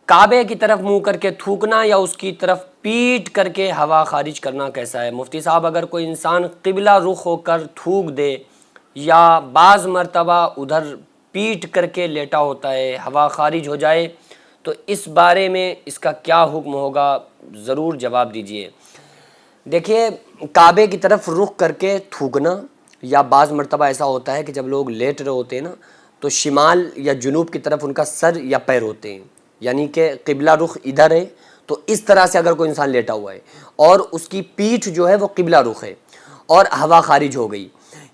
کعبے کی طرف منہ کر کے تھوکنا یا اس کی طرف پیٹ کر کے ہوا خارج کرنا کیسا ہے؟ مفتی صاحب، اگر کوئی انسان قبلہ رخ ہو کر تھوک دے یا بعض مرتبہ ادھر پیٹ کر کے لیٹا ہوتا ہے، ہوا خارج ہو جائے، تو اس بارے میں اس کا کیا حکم ہوگا؟ ضرور جواب دیجئے۔ دیکھیے، کعبے کی طرف رخ کر کے تھوکنا یا بعض مرتبہ ایسا ہوتا ہے کہ جب لوگ لیٹ رہے ہوتے ہیں نا، تو شمال یا جنوب کی طرف ان کا سر یا پیر ہوتے ہیں، یعنی کہ قبلہ رخ ادھر ہے، تو اس طرح سے اگر کوئی انسان لیٹا ہوا ہے اور اس کی پیٹھ جو ہے وہ قبلہ رخ ہے اور ہوا خارج ہو گئی،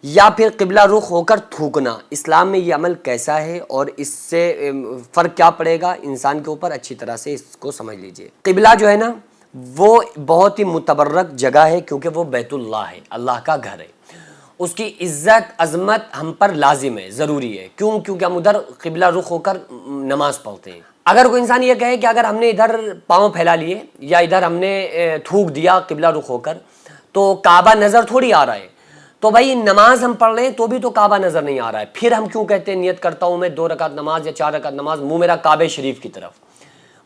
یا پھر قبلہ رخ ہو کر تھوکنا، اسلام میں یہ عمل کیسا ہے اور اس سے فرق کیا پڑے گا انسان کے اوپر؟ اچھی طرح سے اس کو سمجھ لیجئے۔ قبلہ جو ہے نا، وہ بہت ہی متبرک جگہ ہے، کیونکہ وہ بیت اللہ ہے، اللہ کا گھر ہے۔ اس کی عزت عظمت ہم پر لازم ہے، ضروری ہے۔ کیوں؟ کیونکہ ہم ادھر قبلہ رخ ہو کر نماز پڑھتے ہیں۔ اگر کوئی انسان یہ کہے کہ اگر ہم نے ادھر پاؤں پھیلا لیے یا ادھر ہم نے تھوک دیا قبلہ رخ ہو کر تو کعبہ نظر تھوڑی آ رہا ہے، تو بھائی نماز ہم پڑھ رہے ہیں تو بھی تو کعبہ نظر نہیں آ رہا ہے، پھر ہم کیوں کہتے ہیں نیت کرتا ہوں میں 2 رکعت نماز یا 4 رکعت نماز، منہ میرا کعبہ شریف کی طرف،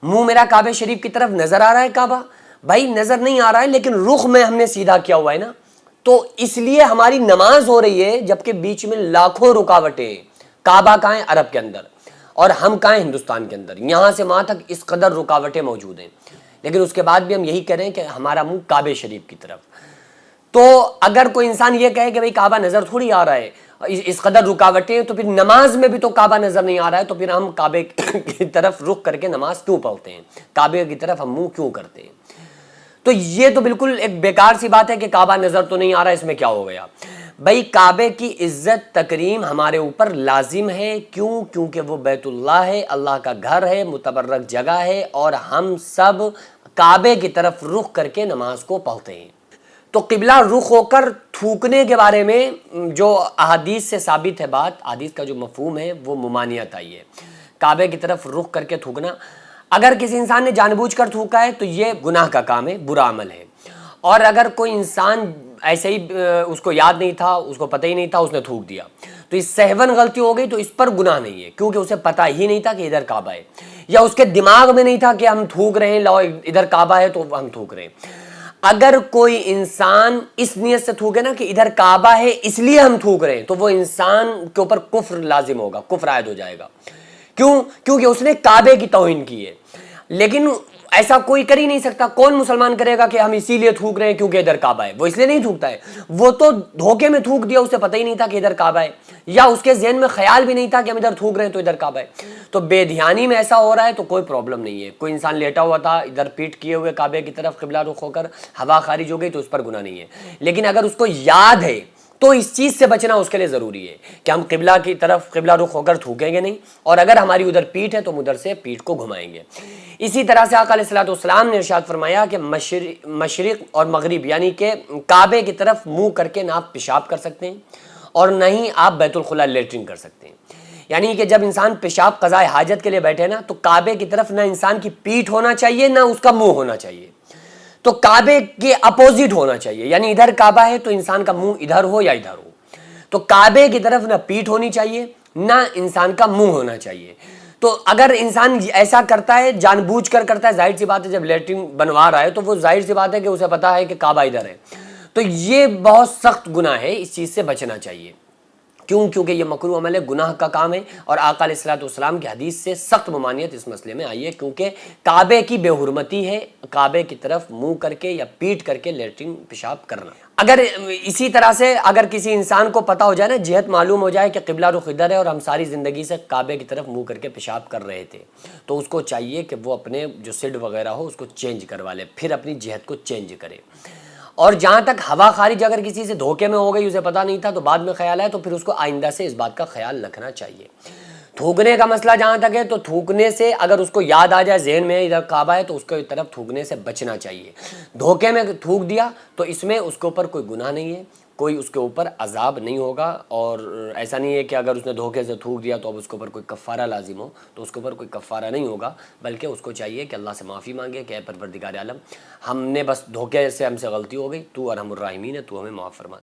منہ میرا کعبہ شریف کی طرف نظر آ رہا ہے کعبہ؟ بھائی نظر نہیں آ رہا ہے، لیکن رخ میں ہم نے سیدھا کیا ہوا ہے نا، تو اس لیے ہماری نماز ہو رہی ہے، جبکہ بیچ میں لاکھوں رکاوٹیں ہیں۔ کعبہ کہاں ہے؟ عرب کے اندر، اور ہم کہاں ہیں؟ ہندوستان کے اندر۔ یہاں سے وہاں تک اس قدر رکاوٹیں موجود ہیں، لیکن اس کے بعد بھی ہم یہی کہہ رہے ہیں کہ ہمارا منہ کعبہ شریف کی طرف۔ تو اگر کوئی انسان یہ کہے کہ بھئی کعبہ نظر تھوڑی آ رہا ہے، اس قدر رکاوٹیں، تو پھر نماز میں بھی تو کعبہ نظر نہیں آ رہا ہے، تو پھر ہم کعبے کی طرف رخ کر کے نماز کیوں پڑھتے ہیں؟ کعبے کی طرف ہم منہ کیوں کرتے ہیں؟ تو یہ تو بالکل ایک بیکار سی بات ہے کہ کعبہ نظر تو نہیں آ رہا، اس میں کیا ہو گیا؟ بھئی کعبے کی عزت تکریم ہمارے اوپر لازم ہے۔ کیوں؟ کیونکہ وہ بیت اللہ ہے، اللہ کا گھر ہے، متبرک جگہ ہے، اور ہم سب کعبے کی طرف رخ کر کے نماز کو پڑھتے ہیں۔ تو قبلہ رخ ہو کر تھوکنے کے بارے میں جو احادیث سے ثابت ہے بات، احادیث کا جو مفہوم ہے وہ ممانعت آئی ہے۔ کعبے کی طرف رخ کر کے تھوکنا، اگر کسی انسان نے جان بوجھ کر تھوکا ہے تو یہ گناہ کا کام ہے، برا عمل ہے۔ اور اگر کوئی انسان ایسے ہی اس کو یاد نہیں تھا، اس کو پتہ ہی نہیں تھا، اس نے تھوک دیا، تو اس سہون غلطی ہو گئی، تو اس پر گناہ نہیں ہے، کیونکہ اسے پتہ ہی نہیں تھا کہ ادھر کعبہ ہے، یا اس کے دماغ میں نہیں تھا کہ ہم تھوک رہے ہیں، لو ادھر کعبہ ہے تو ہم تھوک رہے ہیں۔ اگر کوئی انسان اس نیت سے تھوکے نا کہ ادھر کعبہ ہے اس لیے ہم تھوک رہے ہیں، تو وہ انسان کے اوپر کفر لازم ہوگا، کفر عائد ہو جائے گا۔ کیوں؟ کیونکہ اس نے کعبے کی توہین کی ہے۔ لیکن ایسا کوئی کر ہی نہیں سکتا۔ کون مسلمان کرے گا کہ ہم اسی لیے تھوک رہے ہیں کیونکہ ادھر کعبہ ہے؟ وہ اس لیے نہیں تھوکتا ہے، وہ تو دھوکے میں تھوک دیا، اسے پتہ ہی نہیں تھا کہ ادھر کعبہ ہے، یا اس کے ذہن میں خیال بھی نہیں تھا کہ ہم ادھر تھوک رہے ہیں تو ادھر کعبہ ہے۔ تو بے دھیانی میں ایسا ہو رہا ہے تو کوئی پرابلم نہیں ہے۔ کوئی انسان لیٹا ہوا تھا ادھر پیٹ کیے ہوئے کعبے کی طرف قبلہ رخ ہو کر، ہوا خارج ہو گئی تو اس پر گناہ نہیں ہے۔ لیکن اگر اس کو یاد ہے تو اس چیز سے بچنا اس کے لیے ضروری ہے کہ ہم قبلہ کی طرف قبلہ رخ ہو کر تھوکیں گے نہیں، اور اگر ہماری ادھر پیٹھ ہے تو ہم ادھر سے پیٹھ کو گھمائیں گے۔ اسی طرح سے آقا علیہ الصلوۃ والسلام نے ارشاد فرمایا کہ مشرق اور مغرب، یعنی کہ کعبے کی طرف منہ کر کے نہ آپ پیشاب کر سکتے ہیں اور نہ ہی آپ بیت الخلاء لیٹرنگ کر سکتے ہیں۔ یعنی کہ جب انسان پیشاب قضاء حاجت کے لیے بیٹھے نا، تو کعبے کی طرف نہ انسان کی پیٹھ ہونا چاہیے نہ اس کا منہ ہونا چاہیے، تو کعبے کے اپوزٹ ہونا چاہیے، یعنی ادھر کعبہ ہے تو انسان کا منہ ادھر ہو یا ادھر ہو، تو کعبے کی طرف نہ پیٹھ ہونی چاہیے نہ انسان کا منہ ہونا چاہیے۔ تو اگر انسان ایسا کرتا ہے، جان بوجھ کر کرتا ہے، ظاہر سی بات ہے جب لیٹرنگ بنوا رہا ہے تو وہ ظاہر سی بات ہے کہ اسے پتا ہے کہ کعبہ ادھر ہے، تو یہ بہت سخت گناہ ہے، اس چیز سے بچنا چاہیے۔ کیوں؟ کیونکہ یہ مکروہ عمل ہے، گناہ کا کام ہے، اور آقا علیہ الصلوۃ والسلام کی حدیث سے سخت ممانعت اس مسئلے میں آئی ہے، کیونکہ کعبے کی بے حرمتی ہے کعبے کی طرف منہ کر کے یا پیٹ کر کے لیٹرنگ پیشاب کرنا۔ اگر اسی طرح سے اگر کسی انسان کو پتا ہو جائے نا، جہت معلوم ہو جائے کہ قبلہ رخ ادھر ہے اور ہم ساری زندگی سے کعبے کی طرف منہ کر کے پیشاب کر رہے تھے، تو اس کو چاہیے کہ وہ اپنے جو سڈ وغیرہ ہو اس کو چینج کروا لے، پھر اپنی جہت کو چینج کرے۔ اور جہاں تک ہوا خارج اگر کسی سے دھوکے میں ہو گئی، اسے پتہ نہیں تھا تو بعد میں خیال آیا، تو پھر اس کو آئندہ سے اس بات کا خیال رکھنا چاہیے۔ تھوکنے کا مسئلہ جہاں تک ہے تو تھوکنے سے اگر اس کو یاد آ جائے ذہن میں ادھر کعبہ ہے تو اس کی طرف تھوکنے سے بچنا چاہیے۔ دھوکے میں تھوک دیا تو اس میں اس کے اوپر کوئی گناہ نہیں ہے، کوئی اس کے اوپر عذاب نہیں ہوگا، اور ایسا نہیں ہے کہ اگر اس نے دھوکے سے تھوک دیا تو اب اس کے اوپر کوئی کفارہ لازم ہو، تو اس کے اوپر کوئی کفارہ نہیں ہوگا، بلکہ اس کو چاہیے کہ اللہ سے معافی مانگے کہ اے پروردگار عالم، ہم نے بس دھوکے سے ہم سے غلطی ہو گئی، تو ارحم الراحمین ہے، تو ہمیں معاف فرما۔